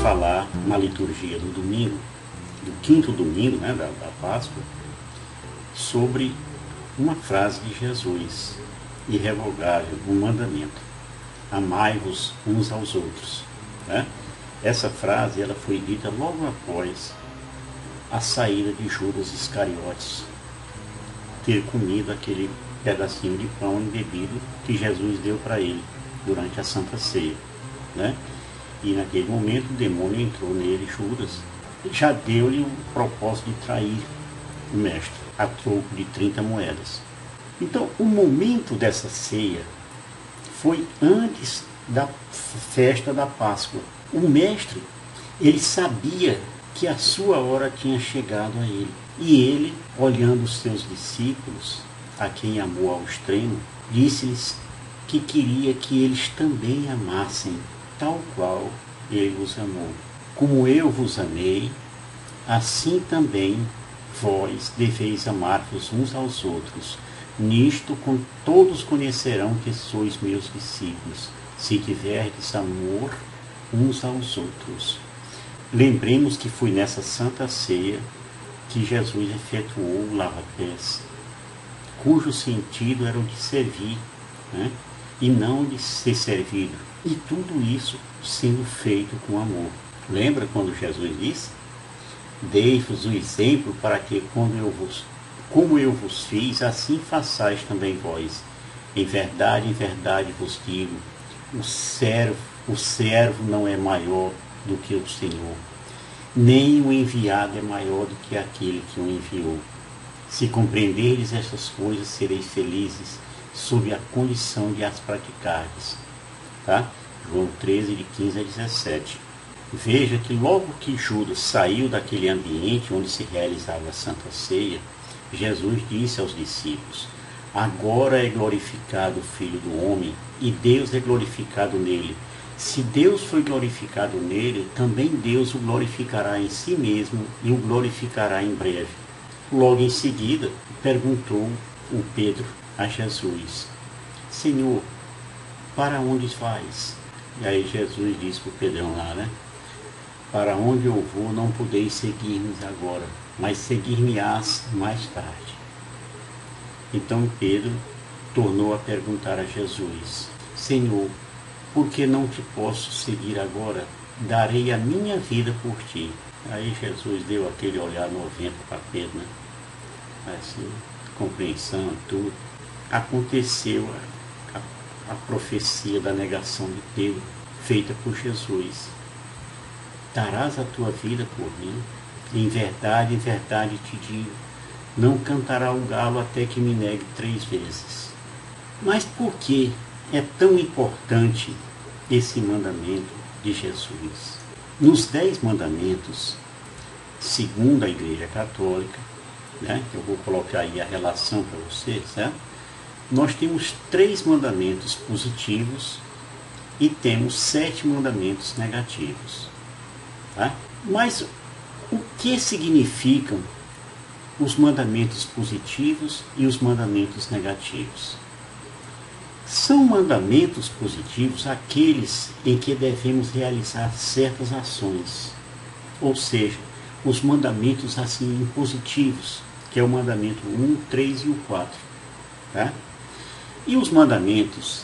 Falar na liturgia do domingo, do quinto domingo, né, da Páscoa, sobre uma frase de Jesus, irrevogável, um mandamento: amai-vos uns aos outros, né? Essa frase ela foi dita logo após a saída de Judas Iscariotes ter comido aquele pedacinho de pão embebido que Jesus deu para ele durante a Santa Ceia, né? E naquele momento o demônio entrou nele, Judas, e já deu-lhe o propósito de trair o mestre, a troco de 30 moedas. Então, o momento dessa ceia foi antes da festa da Páscoa. O mestre, ele sabia que a sua hora tinha chegado a ele. E ele, olhando os seus discípulos, a quem amou ao extremo, disse-lhes que queria que eles também amassem, tal qual ele vos amou. Como eu vos amei, assim também vós deveis amar-vos uns aos outros. Nisto todos conhecerão que sois meus discípulos, se tiverdes amor uns aos outros. Lembremos que foi nessa Santa Ceia que Jesus efetuou o lava-pés, cujo sentido era o de servir, né? E não de ser servido. E tudo isso sendo feito com amor. Lembra quando Jesus disse: dei-vos o exemplo para que, como eu vos fiz, assim façais também vós. Em verdade vos digo, o servo não é maior do que o Senhor, nem o enviado é maior do que aquele que o enviou. Se compreenderdes estas coisas, sereis felizes, sob a condição de as praticardes. Tá? João 13, de 15 a 17. Veja que logo que Judas saiu daquele ambiente onde se realizava a Santa Ceia, Jesus disse aos discípulos: agora é glorificado o Filho do Homem, e Deus é glorificado nele. Se Deus foi glorificado nele, também Deus o glorificará em si mesmo e o glorificará em breve. Logo em seguida, perguntou o Pedro a Jesus: Senhor, para onde vais? E aí Jesus disse para o Pedrão lá, né? Para onde eu vou não podeis seguir-me agora, mas seguir-me-ás mais tarde. Então Pedro tornou a perguntar a Jesus: Senhor, por que não te posso seguir agora? Darei a minha vida por ti. Aí Jesus deu aquele olhar novento para Pedro, né? Assim, compreensão e tudo. Aconteceu a profecia da negação de Pedro, feita por Jesus. Darás a tua vida por mim? Em verdade te digo, não cantará o galo até que me negue 3 vezes. Mas por que é tão importante esse mandamento de Jesus? Nos 10 mandamentos, segundo a Igreja Católica, né, eu vou colocar aí a relação para vocês, certo? Nós temos 3 mandamentos positivos e temos 7 mandamentos negativos. Tá? Mas o que significam os mandamentos positivos e os mandamentos negativos? São mandamentos positivos aqueles em que devemos realizar certas ações, ou seja, os mandamentos assim positivos, que é o mandamento 1, 3 e o 4. Tá? E os mandamentos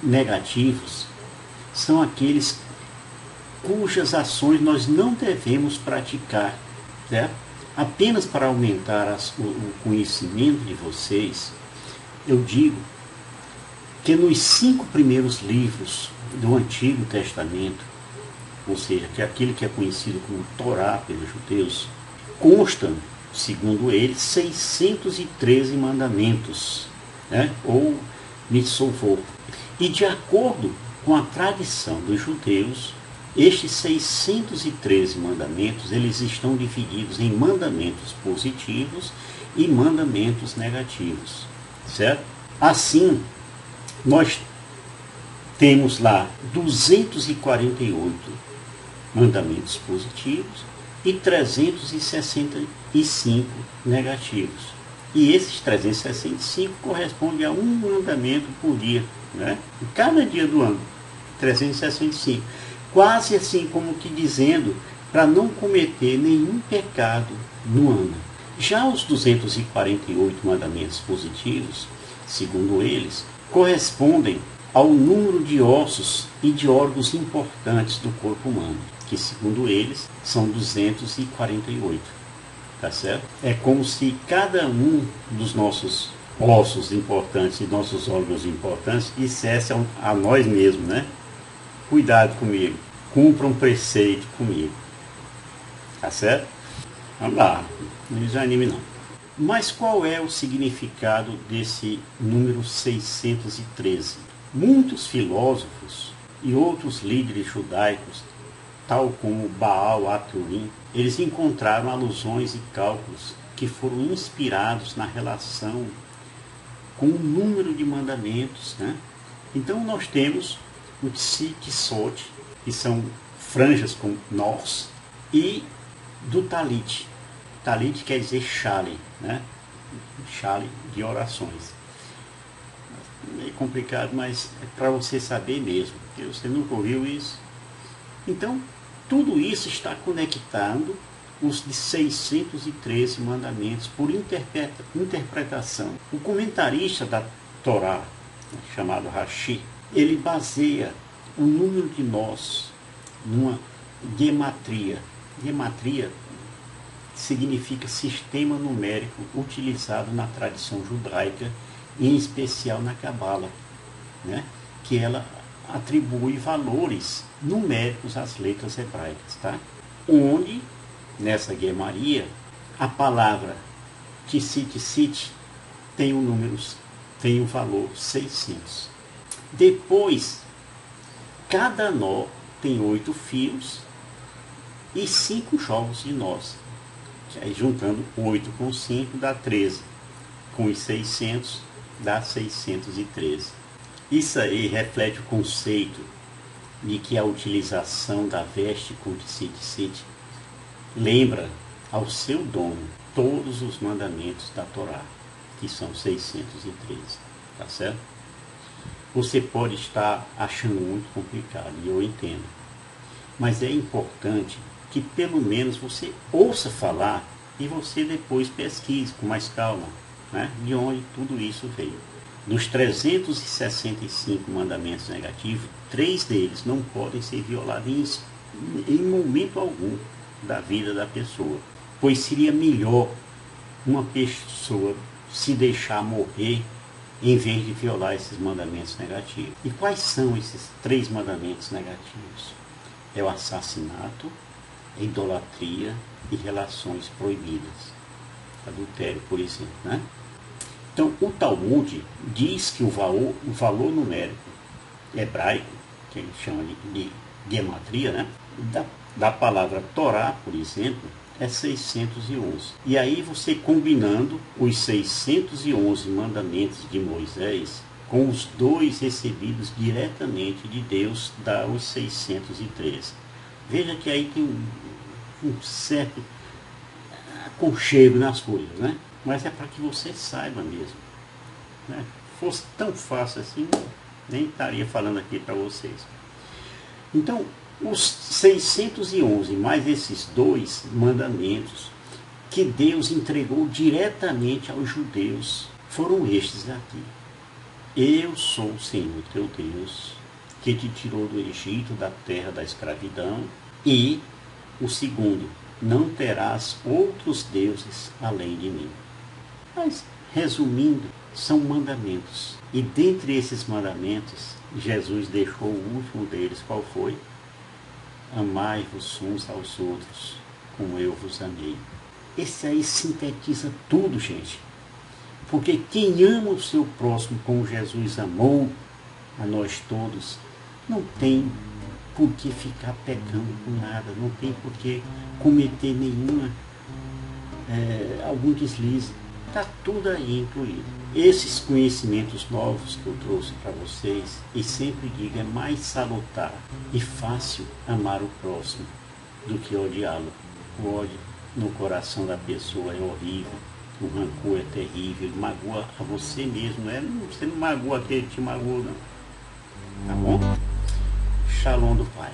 negativos são aqueles cujas ações nós não devemos praticar, certo? Apenas para aumentar o conhecimento de vocês, eu digo que nos 5 primeiros livros do Antigo Testamento, ou seja, que é aquele que é conhecido como Torá pelos judeus, constam, segundo eles, 613 mandamentos, né? Ou mitzvot. E de acordo com a tradição dos judeus, estes 613 mandamentos, eles estão divididos em mandamentos positivos e mandamentos negativos, certo? Assim, nós temos lá 248 mandamentos positivos e 365 negativos. E esses 365 correspondem a um mandamento por dia, né? Em cada dia do ano, 365. Quase assim como que dizendo para não cometer nenhum pecado no ano. Já os 248 mandamentos positivos, segundo eles, correspondem ao número de ossos e de órgãos importantes do corpo humano, que segundo eles são 248, tá certo? É como se cada um dos nossos ossos importantes e nossos órgãos importantes dissesse a nós mesmos, né? Cuidado comigo, cumpra um preceito comigo, tá certo? Vamos lá, não desanime não. Mas qual é o significado desse número 613? Muitos filósofos e outros líderes judaicos, tal como Baal Aturim, eles encontraram alusões e cálculos que foram inspirados na relação com o número de mandamentos, né? Então nós temos o Tzit-Sot, que são franjas com nós, e do Talit. Talit quer dizer chale, né? Chale de orações. É complicado, mas é para você saber mesmo, porque você nunca ouviu isso. Então, tudo isso está conectando os de 613 mandamentos por interpretação. O comentarista da Torá, chamado Rashi, ele baseia o número de nós numa gematria. Gematria significa sistema numérico utilizado na tradição judaica, em especial na Cabala, né? Que ela atribui valores numéricos às letras hebraicas, tá? Onde, nessa gemaria, a palavra Tzitzit tem o valor 600. Depois, cada nó tem 8 fios e 5 jogos de nós. Aí, juntando 8 com 5 dá 13. Com os 600 dá 613. Isso aí reflete o conceito de que a utilização da veste com Tzitzit lembra ao seu dono todos os mandamentos da Torá, que são 613. Tá certo? Você pode estar achando muito complicado, e eu entendo. Mas é importante que pelo menos você ouça falar e você depois pesquise com mais calma, né, de onde tudo isso veio. Dos 365 mandamentos negativos, 3 deles não podem ser violados em momento algum da vida da pessoa, pois seria melhor uma pessoa se deixar morrer em vez de violar esses mandamentos negativos. E quais são esses 3 mandamentos negativos? É o assassinato, a idolatria e relações proibidas. Adultério, por exemplo, né? Então, o Talmud diz que o valor numérico hebraico, que ele chama de gematria, né? Da palavra Torá, por exemplo, é 611. E aí você combinando os 611 mandamentos de Moisés com os 2 recebidos diretamente de Deus, dá os 613. Veja que aí tem um certo aconchego nas coisas, né? Mas é para que você saiba mesmo, né? Se fosse tão fácil assim, nem estaria falando aqui para vocês. Então, os 611 mais esses 2 mandamentos que Deus entregou diretamente aos judeus foram estes aqui. Eu sou o Senhor teu Deus, que te tirou do Egito, da terra da escravidão. E o segundo, não terás outros deuses além de mim. Mas, resumindo, são mandamentos. E dentre esses mandamentos, Jesus deixou o último deles. Qual foi? Amai-vos uns aos outros, como eu vos amei. Esse aí sintetiza tudo, gente. Porque quem ama o seu próximo como Jesus amou a nós todos, não tem por que ficar pecando com nada, não tem por que cometer algum deslize. Está tudo aí incluído. Esses conhecimentos novos que eu trouxe para vocês, e sempre digo, é mais salutar e fácil amar o próximo do que odiá-lo. O ódio no coração da pessoa é horrível, o rancor é terrível, ele magoa a você mesmo, você não magoa aquele que te magoou, não. Tá bom? Shalom do Pai.